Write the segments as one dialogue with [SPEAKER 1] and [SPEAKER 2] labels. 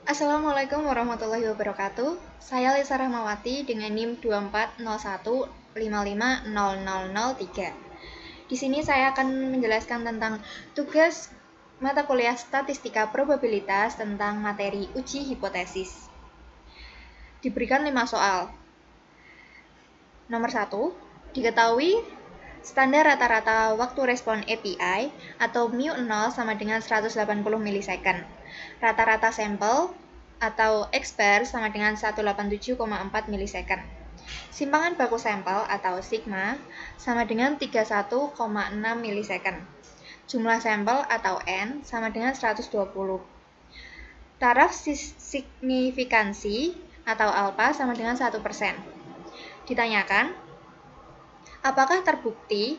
[SPEAKER 1] Assalamualaikum warahmatullahi wabarakatuh. Saya Lisa Rahmawati dengan NIM 2401550003. Di sini saya akan menjelaskan tentang tugas mata kuliah statistika probabilitas tentang materi uji hipotesis. Diberikan 5 soal. Nomor 1, diketahui standar rata-rata waktu respon API atau μ0 sama dengan 180 milisecond. Rata-rata sampel atau X-bar sama dengan 187,4 milisecond. Simpangan baku sampel atau sigma sama dengan 31,6 milisecond. Jumlah sampel atau N sama dengan 120. Taraf signifikansi atau alfa sama dengan 1%. Ditanyakan, apakah terbukti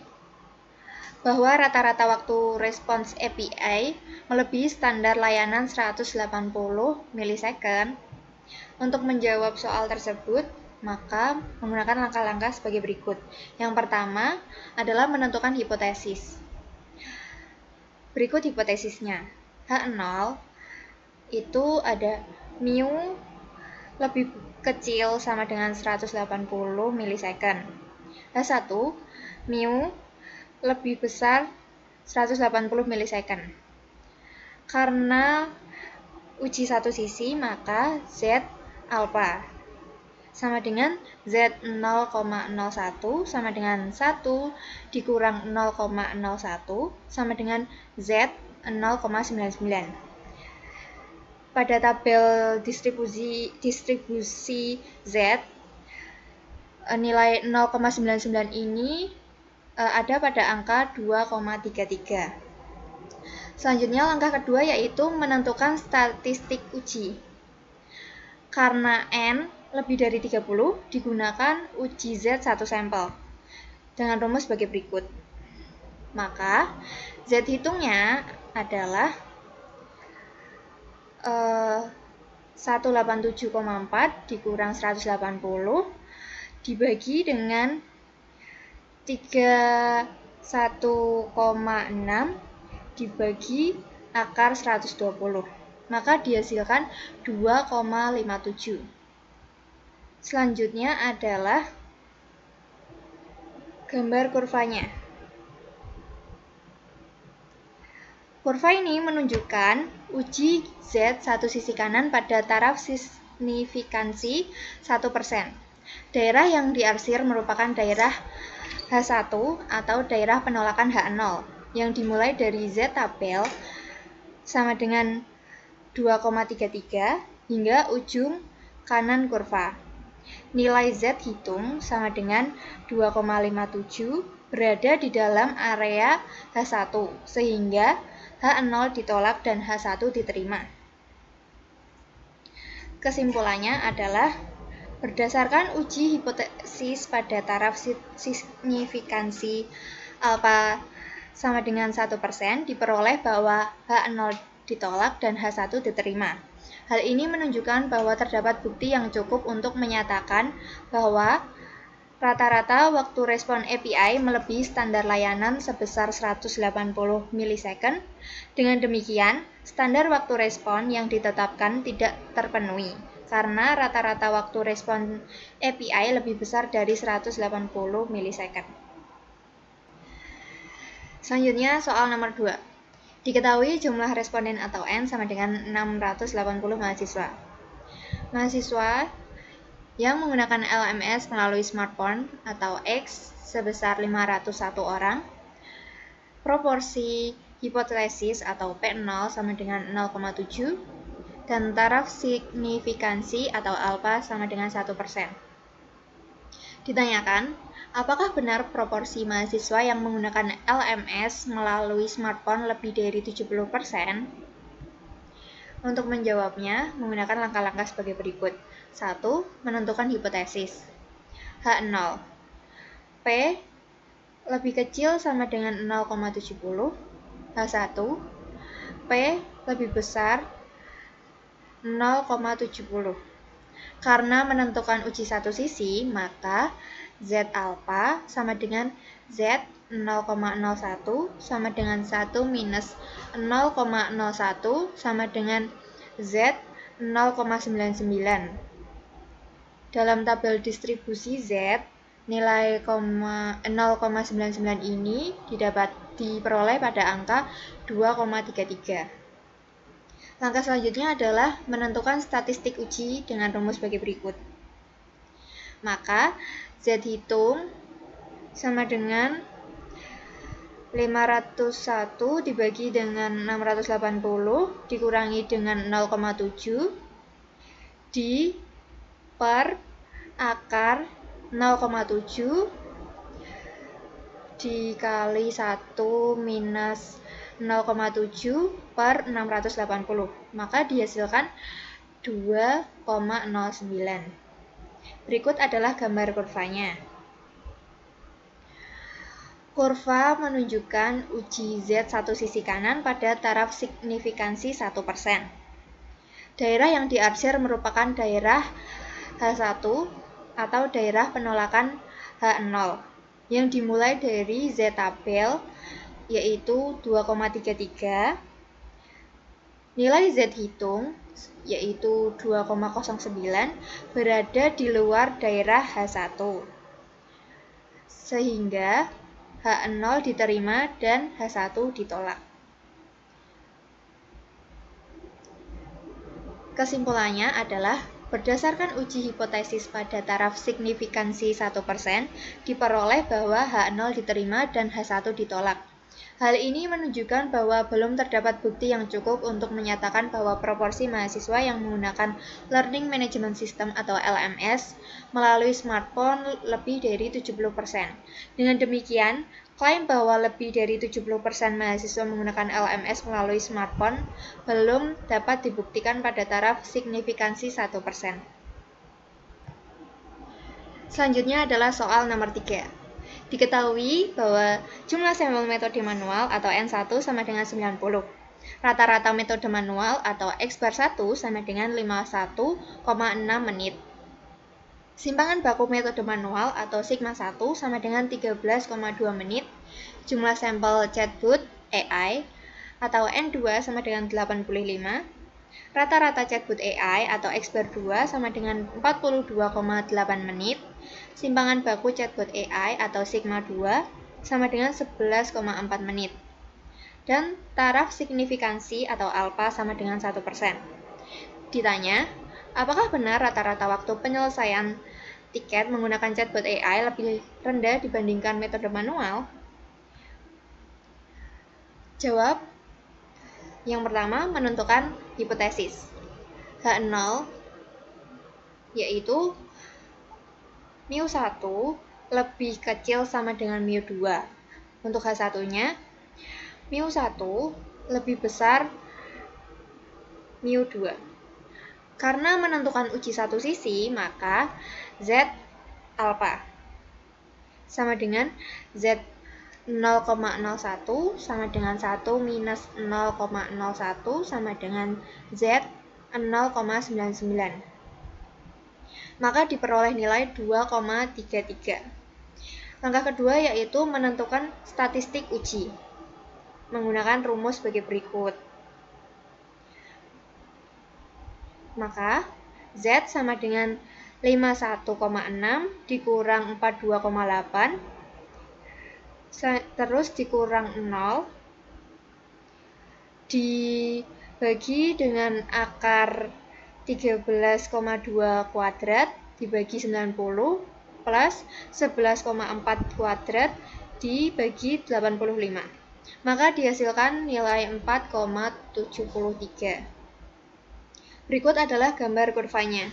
[SPEAKER 1] bahwa rata-rata waktu respons API melebihi standar layanan 180 milisecond? Untuk menjawab soal tersebut, maka menggunakan langkah-langkah sebagai berikut. Yang pertama adalah menentukan hipotesis. Berikut hipotesisnya. H0 itu ada mu lebih kecil sama dengan 180 milisecond. H1 mu lebih besar 180 milisecond. Karena uji satu sisi, maka Z alpha sama dengan Z 0,01 sama dengan 1 dikurang 0,01 sama dengan Z 0,99. Pada tabel distribusi Z, nilai 0,99 ini ada pada angka 2,33. Selanjutnya langkah kedua yaitu menentukan statistik uji. Karena N lebih dari 30, digunakan uji Z satu sampel dengan rumus sebagai berikut. Maka Z hitungnya adalah 187,4 dikurang 180 dibagi dengan 31,6 dibagi akar 120. Maka dihasilkan 2,57. Selanjutnya adalah gambar kurvanya. Kurva ini menunjukkan uji Z satu sisi kanan pada taraf signifikansi 1%. Daerah yang diarsir merupakan daerah H1 atau daerah penolakan H0 yang dimulai dari Z tabel sama dengan 2,33 hingga ujung kanan kurva. Nilai Z hitung sama dengan 2,57 berada di dalam area H1 sehingga H0 ditolak dan H1 diterima. Kesimpulannya adalah berdasarkan uji hipotesis pada taraf signifikansi alfa sama dengan 1% diperoleh bahwa H0 ditolak dan H1 diterima. Hal ini menunjukkan bahwa terdapat bukti yang cukup untuk menyatakan bahwa rata-rata waktu respon API melebihi standar layanan sebesar 180 milisecond. Dengan demikian, standar waktu respon yang ditetapkan tidak terpenuhi karena rata-rata waktu respon API lebih besar dari 180 milisecond. Selanjutnya soal nomor 2. Diketahui jumlah responden atau N sama dengan 680 mahasiswa. Mahasiswa yang menggunakan LMS melalui smartphone atau X sebesar 501 orang. Proporsi hipotesis atau P0 sama dengan 0,7 dan taraf signifikansi atau alfa sama dengan 1%. Ditanyakan, apakah benar proporsi mahasiswa yang menggunakan LMS melalui smartphone lebih dari 70%? Untuk menjawabnya, menggunakan langkah-langkah sebagai berikut. 1. Menentukan hipotesis. H0. P lebih kecil sama dengan 0,70. H1. P lebih besar 0,70. Karena menentukan uji satu sisi, maka Z alpha sama dengan Z 0,01 sama dengan 1 minus 0,01 sama dengan Z 0,99. Dalam tabel distribusi Z, nilai 0,99 ini diperoleh pada angka 2,33. Langkah selanjutnya adalah menentukan statistik uji dengan rumus bagi berikut. Maka Z hitung sama dengan 501 dibagi dengan 680 dikurangi dengan 0,7 per akar 0,7 dikali 1 minus 0,7 per 680. Maka dihasilkan 2,09. Berikut adalah gambar kurvanya. Kurva menunjukkan uji Z satu sisi kanan pada taraf signifikansi 1%. Daerah yang diarsir merupakan daerah H1 atau daerah penolakan H0 yang dimulai dari Z tabel yaitu 2,33. Nilai Z hitung yaitu 2,09 berada di luar daerah H1. Sehingga H0 diterima dan H1 ditolak. Kesimpulannya adalah berdasarkan uji hipotesis pada taraf signifikansi 1%, diperoleh bahwa H0 diterima dan H1 ditolak. Hal ini menunjukkan bahwa belum terdapat bukti yang cukup untuk menyatakan bahwa proporsi mahasiswa yang menggunakan Learning Management System atau LMS melalui smartphone lebih dari 70%. Dengan demikian, klaim bahwa lebih dari 70% mahasiswa menggunakan LMS melalui smartphone belum dapat dibuktikan pada taraf signifikansi 1%. Selanjutnya adalah soal nomor 3. Diketahui bahwa jumlah sampel metode manual atau N1 sama dengan 90. Rata-rata metode manual atau X/1 sama dengan 51,6 menit. Simpangan baku metode manual atau sigma 1 sama dengan 13,2 menit. Jumlah sampel chatbot AI atau N2 sama dengan 85. Rata-rata chatbot AI atau X/2 sama dengan 42,8 menit. Simpangan baku chatbot AI atau sigma 2 sama dengan 11,4 menit. Dan taraf signifikansi atau alpha sama dengan 1%. Ditanya, apakah benar rata-rata waktu penyelesaian tiket menggunakan chatbot AI lebih rendah dibandingkan metode manual? Jawab. Yang pertama, menentukan hipotesis. H0 yaitu μ1 lebih kecil sama dengan μ2. Untuk H1-nya, μ1 lebih besar μ2. Karena menentukan uji satu sisi, maka Z alpha sama dengan Z 0,01 sama dengan 1 minus 0,01 sama dengan Z 0,99. Maka diperoleh nilai 2,33. Langkah kedua yaitu menentukan statistik uji menggunakan rumus sebagai berikut. Maka Z sama dengan 51,6 dikurang 42,8 terus dikurang 0 dibagi dengan akar 13,2 kuadrat dibagi 90 plus 11,4 kuadrat dibagi 85. Maka dihasilkan nilai 4,73. Berikut adalah gambar kurvanya.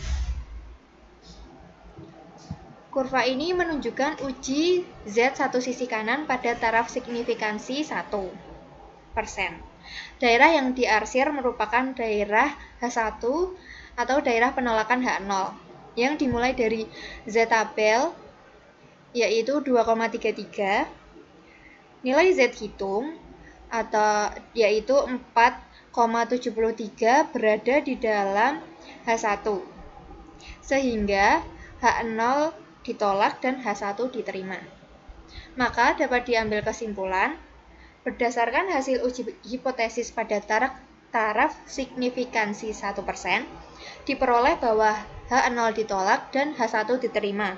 [SPEAKER 1] Kurva ini menunjukkan uji Z satu sisi kanan pada taraf signifikansi 1%. Daerah yang diarsir merupakan daerah H1 atau daerah penolakan H0 yang dimulai dari Z tabel yaitu 2,33. Nilai Z hitung atau yaitu 4,73 berada di dalam H1 sehingga H0 ditolak dan H1 diterima. Maka dapat diambil kesimpulan berdasarkan hasil uji hipotesis pada taraf signifikansi 1%, diperoleh bahwa H0 ditolak dan H1 diterima.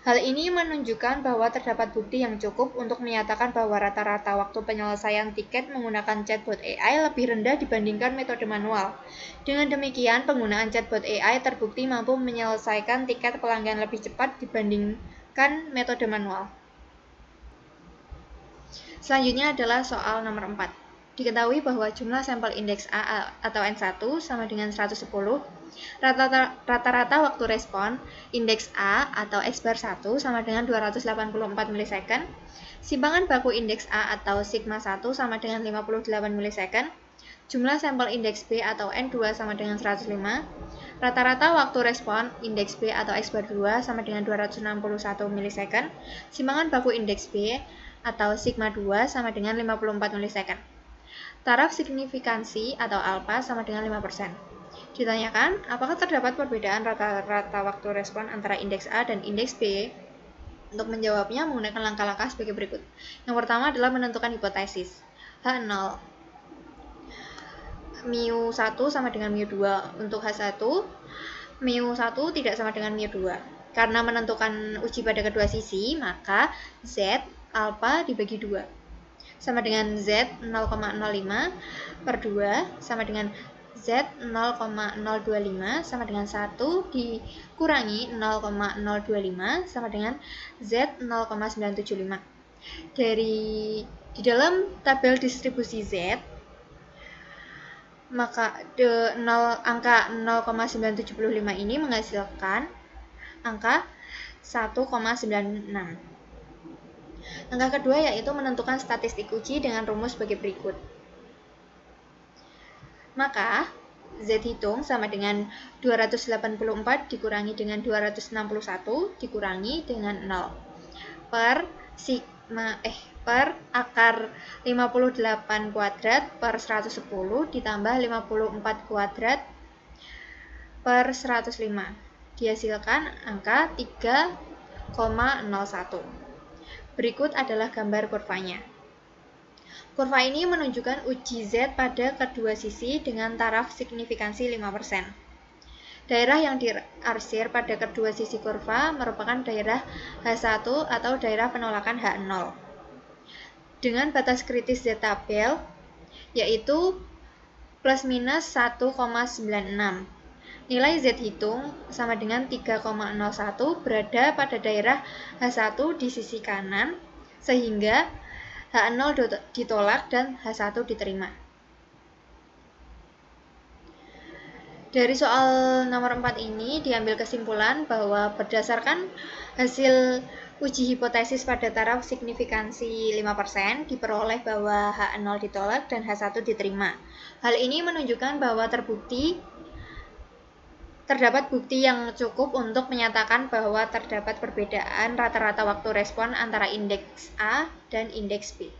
[SPEAKER 1] Hal ini menunjukkan bahwa terdapat bukti yang cukup untuk menyatakan bahwa rata-rata waktu penyelesaian tiket menggunakan chatbot AI lebih rendah dibandingkan metode manual. Dengan demikian, penggunaan chatbot AI terbukti mampu menyelesaikan tiket pelanggan lebih cepat dibandingkan metode manual. Selanjutnya adalah soal nomor 4. Diketahui bahwa jumlah sampel indeks A atau N1 sama dengan 110. Rata-rata waktu respon indeks A atau X bar 1 sama dengan 284 milisecond. Simpangan baku indeks A atau sigma 1 sama dengan 58 milisecond. Jumlah sampel indeks B atau N2 sama dengan 105. Rata-rata waktu respon indeks B atau X bar 2 sama dengan 261 milisecond. Simpangan baku indeks B atau sigma 2 sama dengan 54 milisecond. Taraf signifikansi atau alfa sama dengan 5%. Ditanyakan, apakah terdapat perbedaan rata-rata waktu respon antara indeks A dan indeks B? Untuk menjawabnya menggunakan langkah-langkah sebagai berikut. Yang pertama adalah menentukan hipotesis. H0 mu1 sama dengan mu2. Untuk H1, mu1 tidak sama dengan mu2. Karena menentukan uji pada kedua sisi, maka Z alfa dibagi 2. Sama dengan Z 0,05 per 2 sama dengan Z 0,025 sama dengan 1 dikurangi 0,025 sama dengan Z 0,975. Di dalam tabel distribusi Z, maka angka 0,975 ini menghasilkan angka 1,96. Langkah kedua yaitu menentukan statistik uji dengan rumus sebagai berikut. Maka, Z hitung sama dengan 284 dikurangi dengan 261 dikurangi dengan 0 per akar 58 kuadrat per 110 ditambah 54 kuadrat per 105. Dihasilkan angka 3,01. Berikut adalah gambar kurvanya. Kurva ini menunjukkan uji Z pada kedua sisi dengan taraf signifikansi 5%. Daerah yang diarsir pada kedua sisi kurva merupakan daerah H1 atau daerah penolakan H0. Dengan batas kritis Z tabel, yaitu plus minus 1,96. Nilai Z hitung sama dengan 3,01 berada pada daerah H1 di sisi kanan, sehingga H0 ditolak dan H1 diterima. Dari soal nomor 4 ini diambil kesimpulan bahwa berdasarkan hasil uji hipotesis pada taraf signifikansi 5% diperoleh bahwa H0 ditolak dan H1 diterima. Hal ini menunjukkan bahwa terdapat bukti yang cukup untuk menyatakan bahwa terdapat perbedaan rata-rata waktu respon antara indeks A dan indeks B.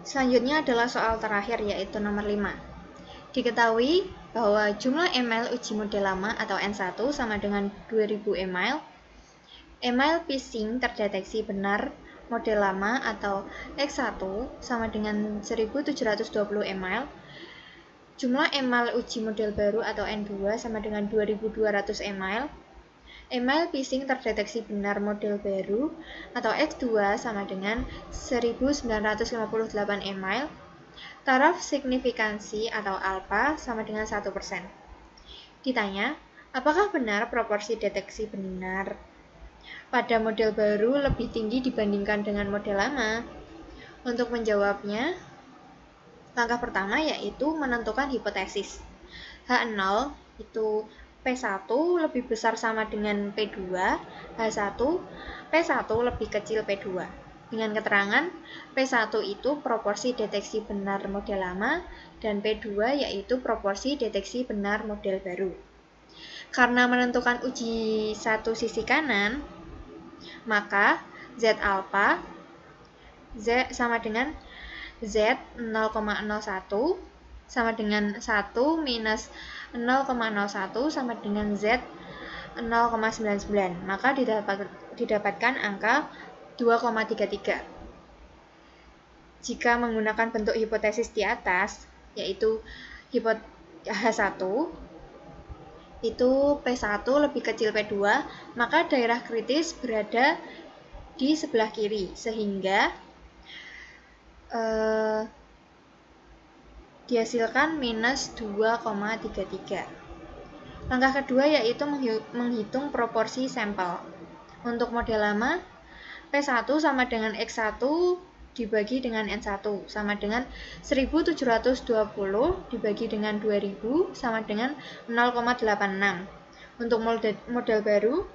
[SPEAKER 1] Selanjutnya adalah soal terakhir yaitu nomor 5. Diketahui bahwa jumlah email uji model lama atau N1 sama dengan 2000 email. Email phishing terdeteksi benar model lama atau X1 sama dengan 1720 email. Jumlah email uji model baru atau N2 sama dengan 2200 email. Email phishing terdeteksi benar model baru atau X2 sama dengan 1958 email. Taraf signifikansi atau alfa sama dengan 1%. Ditanya, apakah benar proporsi deteksi benar pada model baru lebih tinggi dibandingkan dengan model lama? Untuk menjawabnya, langkah pertama yaitu menentukan hipotesis. H0 itu P1 lebih besar sama dengan P2, H1 P1 lebih kecil P2. Dengan keterangan P1 itu proporsi deteksi benar model lama dan P2 yaitu proporsi deteksi benar model baru. Karena menentukan uji satu sisi kanan, maka Z alpha Z sama dengan Z 0,01 sama dengan 1 minus 0,01 sama dengan Z 0,99. Maka didapatkan angka 2,33. jika menggunakan bentuk hipotesis di atas, yaitu H1 itu P1 lebih kecil P2, maka daerah kritis berada di sebelah kiri, sehingga dihasilkan minus 2,33. Langkah kedua yaitu menghitung proporsi sampel. Untuk model lama, P1 sama dengan X1 dibagi dengan N1 sama dengan 1720 dibagi dengan 2000 sama dengan 0,86. Untuk model baru,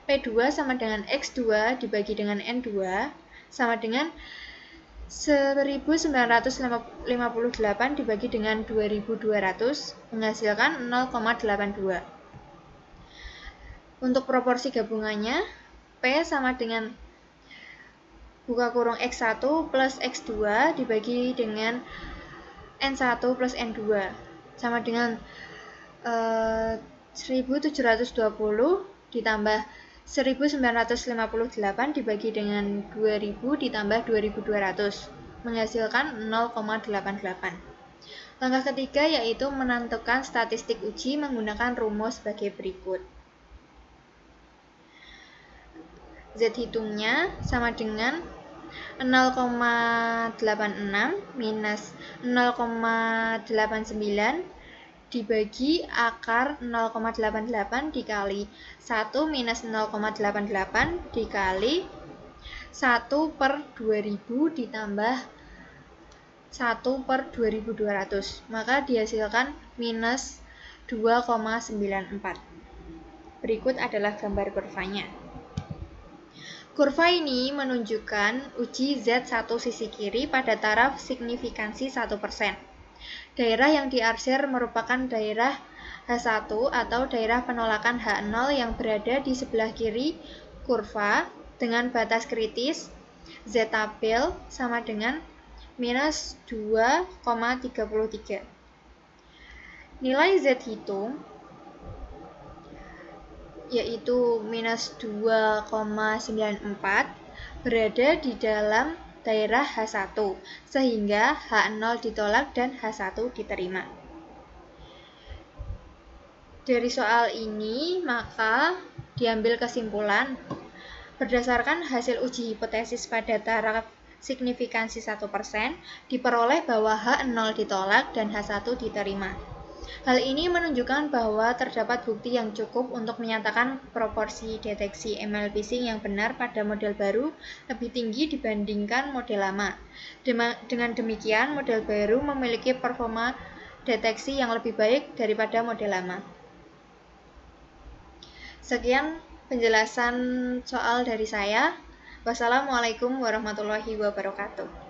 [SPEAKER 1] P2 sama dengan X2 dibagi dengan N2 sama dengan 1958 dibagi dengan 2200 menghasilkan 0,82. Untuk proporsi gabungannya, P sama dengan buka kurung X1 plus X2 dibagi dengan N1 plus N2 sama dengan 1720 ditambah 1958 dibagi dengan 2000 ditambah 2200 menghasilkan 0,88. Langkah ketiga yaitu menentukan statistik uji menggunakan rumus sebagai berikut. Z hitungnya sama dengan 0,86 minus 0,89 dibagi akar 0,88 dikali 1 minus 0,88 dikali 1 per 2000 ditambah 1 per 2200, maka dihasilkan minus 2,94. Berikut adalah gambar kurvanya. Kurva ini menunjukkan uji Z1 sisi kiri pada taraf signifikansi 1%. Daerah yang diarsir merupakan daerah H1 atau daerah penolakan H0 yang berada di sebelah kiri kurva dengan batas kritis Z tabel sama dengan minus 2,33. Nilai Z hitung yaitu minus 2,94 berada di dalam daerah H1 sehingga H0 ditolak dan H1 diterima. Dari soal ini maka diambil kesimpulan berdasarkan hasil uji hipotesis pada taraf signifikansi 1% diperoleh bahwa H0 ditolak dan H1 diterima. Hal ini menunjukkan bahwa terdapat bukti yang cukup untuk menyatakan proporsi deteksi ML phishing yang benar pada model baru lebih tinggi dibandingkan model lama. Dengan demikian, model baru memiliki performa deteksi yang lebih baik daripada model lama. Sekian penjelasan soal dari saya. Wassalamualaikum warahmatullahi wabarakatuh.